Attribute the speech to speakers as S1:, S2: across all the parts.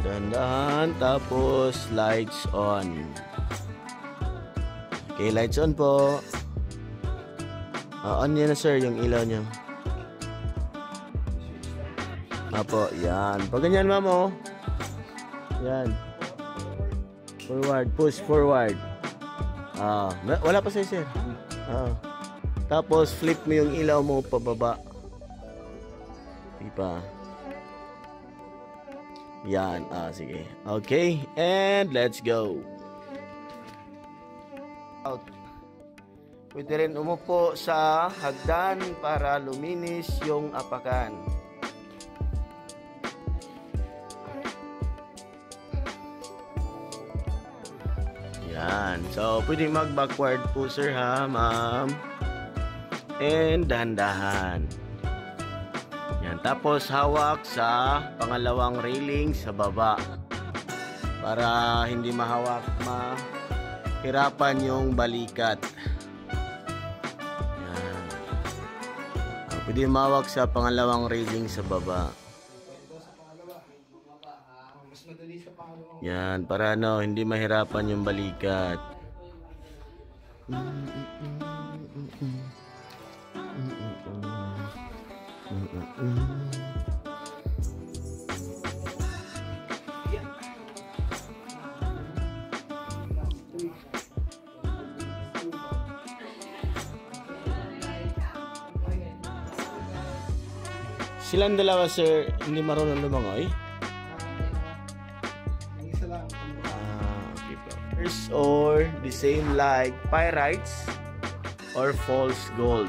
S1: Dahan-dahan, tapos lights on. Okay, lights on po. On yan na sir, yung ilaw niya. Apo, yan. Pag ganyan ma'am oh. Yan. Forward, push forward. Wala pa sir. Tapos flip mo yung ilaw mo pababa. Diba? Yan, sige. Okay, and let's go. Out. Pwede rin umupo sa hagdan para luminis yung apakan. Yan. So, pwede mag-backward po sir ha, ma'am. And dahan-dahan. Yan. Tapos hawak sa pangalawang railing sa baba. Para hindi mahirapan yung balikat. Yan. Pwede mawak sa pangalawang railing sa baba. Yan, para hindi mahirapan yung balikat. Silang dalawa sir, hindi marunong lumangoy? Or the same like pyrites or false gold.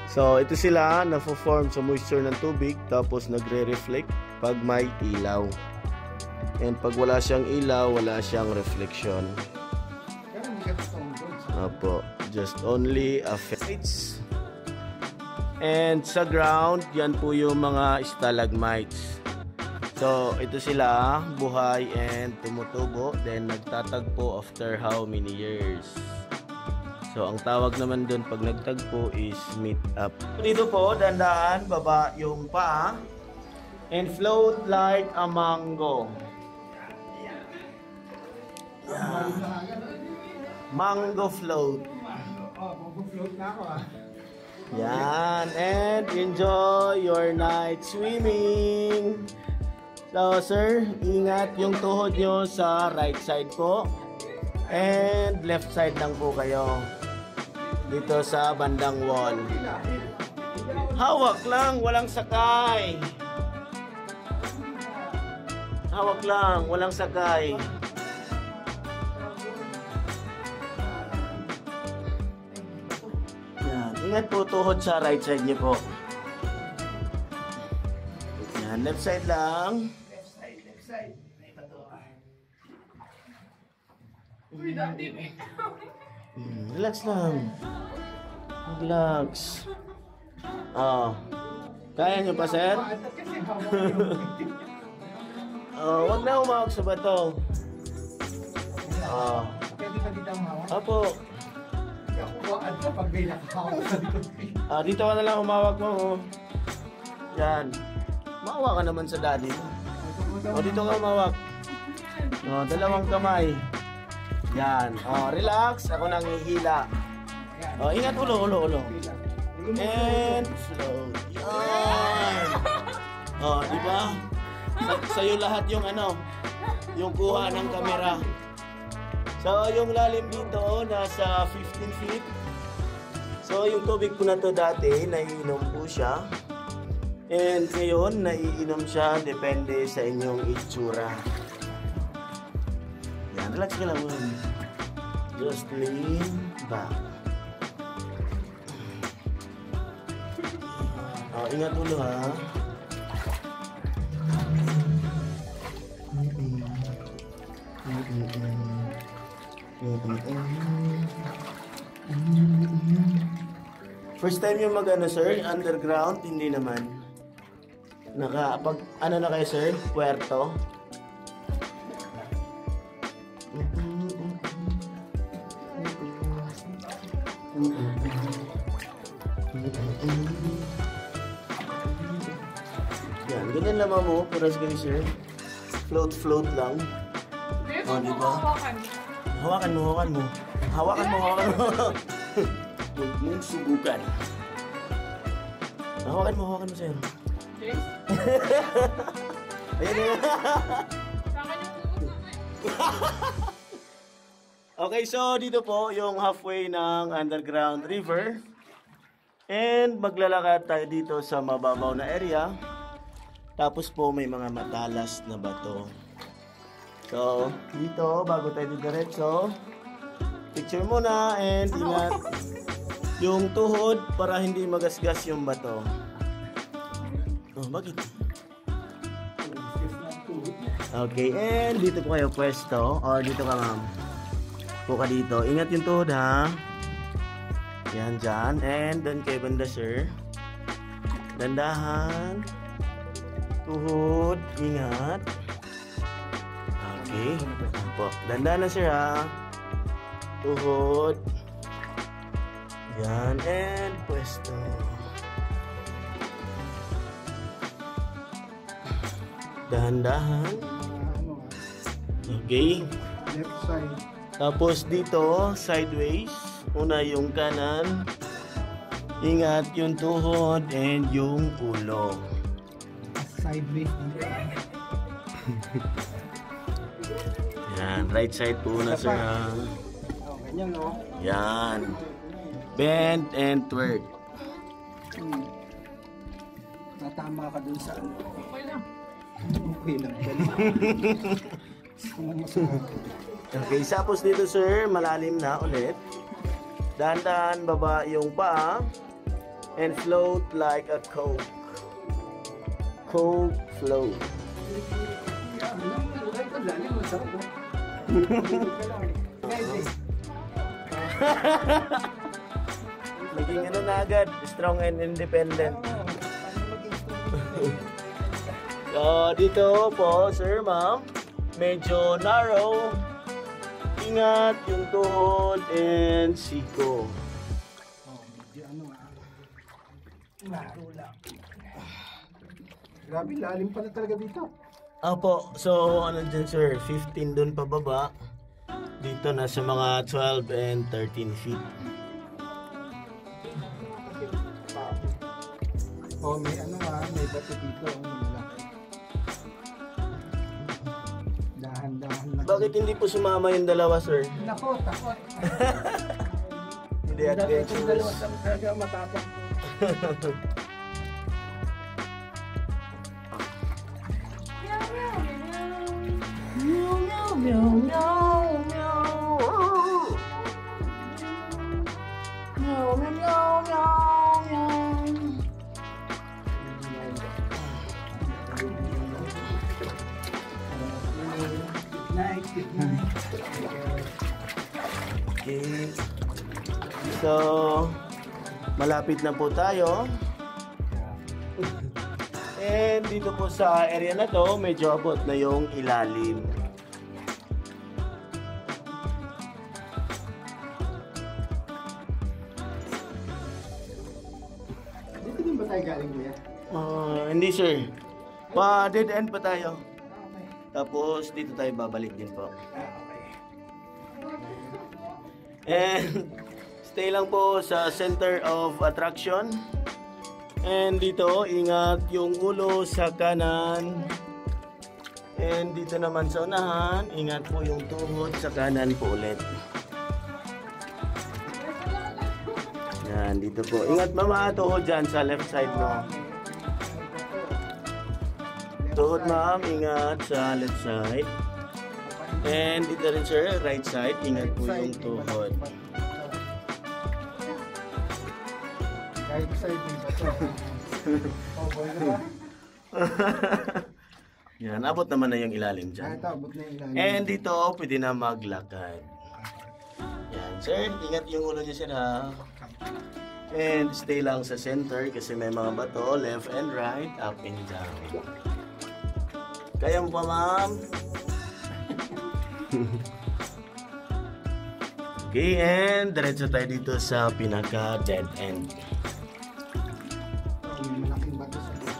S1: So ito sila na-form sa moisture ng tubig, tapos nagre-reflect pag may ilaw. And pag wala siyang ilaw, wala siyang reflection. Apo, just only affects. And sa ground, yan po yung mga stalagmites. So, ito sila, buhay and tumutubo, then nagtatagpo after how many years. So, ang tawag naman dun pag nagtagpo is meet up. Dito po, dandahan, baba yung paa, and float like a mango. Yeah. Mango float.
S2: Mango float na ako
S1: Yan, and enjoy your night swimming. So sir, ingat yung tuhod nyo sa right side po. And left side lang po kayo. Dito sa bandang wall. Hawak lang, walang sakay. Hawak lang, walang sakay. Yan, ingat po tuhod sa right side nyo po. Yan, left side lang.
S2: Left side. May pato.
S1: Relax lang. Relax. Kaya nyo pa, sir? Wag na umawag sa bato.
S2: Pwede ka dito umawag?
S1: Apo.
S2: Pag may nakahawak sa likod.
S1: Dito ka na lang umawag mo. Yan. Maawa ka naman sa daddy mo. Dito ka umawag. Dalawang kamay. Yan. Relax. Ako nang hihila. Ingat ulo. And slow. Yan. Diba? Sa'yo lahat yung yung kuha ng kamera. So, yung lalim dito, nasa 15 feet. So, yung tubig po na to dati, naiinom po siya. And ngayon, naiinom siya, depende sa inyong itsura. Yan, relax ka lang. Just lean back. Ingat ulo ha. First time yung sir, underground, hindi naman. Na kayo sir? Puerto? Yan, ganyan lamang mo, puras kayo sir. Float lang.
S3: Dito,
S1: Oh, diba?
S3: hawakan.
S1: Hawakan mo, hawakan mo. Hawakan mo, hawakan mo. Huwag mong subukan. Hawakan mo, sir.
S3: Okay?
S1: Ayan na.
S3: Sa akin yung pumunta.
S1: Okay, so dito po yung halfway ng underground river. And maglalakad tayo dito sa mababaw na area. Tapos po may mga matalas na bato. So, dito, bago tayo diretso, picture muna and ingat yung tuhod para hindi magasgas yung bato. Oh, bakit? Okay, and dito po kayo pwesto. Or dito ka, ma'am. Po ka dito. Ingat yung tuhod, ha? Yan, dyan. And doon kay banda, sir. Dandahan. Tuhod. Ingat. Okay. Po. Dandahan na, sir, ha? Tuhod. Yan. And pwesto. Dahan-dahan. Okay.
S2: Left side.
S1: Tapos dito, sideways. Una yung kanan. Ingat yung tuhod and yung ulo.
S2: Sideways dito.
S1: Yan, right side po na, sir.
S2: Oh, ganyan, no?
S1: Yan. Bend and twerk.
S2: Natama ka dun sa ano.
S3: Okay lang.
S2: Okay lang.
S1: Okay, tapos dito, sir, malalim na ulit. Dahan-dahan baba yung paa. And float like a coke. Coke float. Naging ano na agad, strong and independent. So, dito po, sir, ma'am, medyo narrow. Ingat yung tuhod and siko.
S2: Grabe, lalim pala talaga dito.
S1: Apo, so ano dyan, sir, 15 dun pababa. Dito na sa mga 12 and 13 feet.
S2: Oh, may ano may bato dito. Malaki. Dahan-dahan lang.
S1: Bakit hindi po sumama yung dalawa, sir?
S2: Nako, takot.
S1: Hindi adventurous.
S2: Talaga matapang.
S1: Okay. So, malapit na po tayo. And dito po sa area na to, medyo abot na yung ilalim.
S2: Dito din ba tayo galing, kuya?
S1: Hindi, sir. Pa-dead end pa tayo.
S2: Okay.
S1: Tapos dito tayo babalik din po.
S2: Okay.
S1: And stay lang po sa center of attraction. And dito, ingat yung ulo sa kanan. And dito naman sa unahan, ingat po yung tuhod sa kanan po ulit. Yan, dito po. Ingat mama, tuhod dyan sa left side mo. Tuhod ma'am, ingat sa left side. And dito rin sir, right side, ingat po yung tuhod.
S2: Right side din ba ito? Oh, boy na ba?
S1: Yan, abot naman na yung ilalim
S2: Ah,
S1: dyan.
S2: ito, abot na yung ilalim.
S1: And dito, pwede na maglakad. Yan, sir, ingat yung ulo niya sir ha. And stay lang sa center kasi may mga bato, left and right, up and down. Kaya mo pa ma'am? Okay, and diretso tayo dito sa pinaka dead end.
S2: May malaking bato sa dito.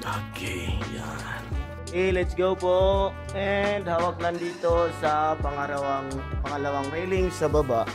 S1: Okay, yan. Okay, let's go po. And hawak lang dito sa pangalawang railing sa baba.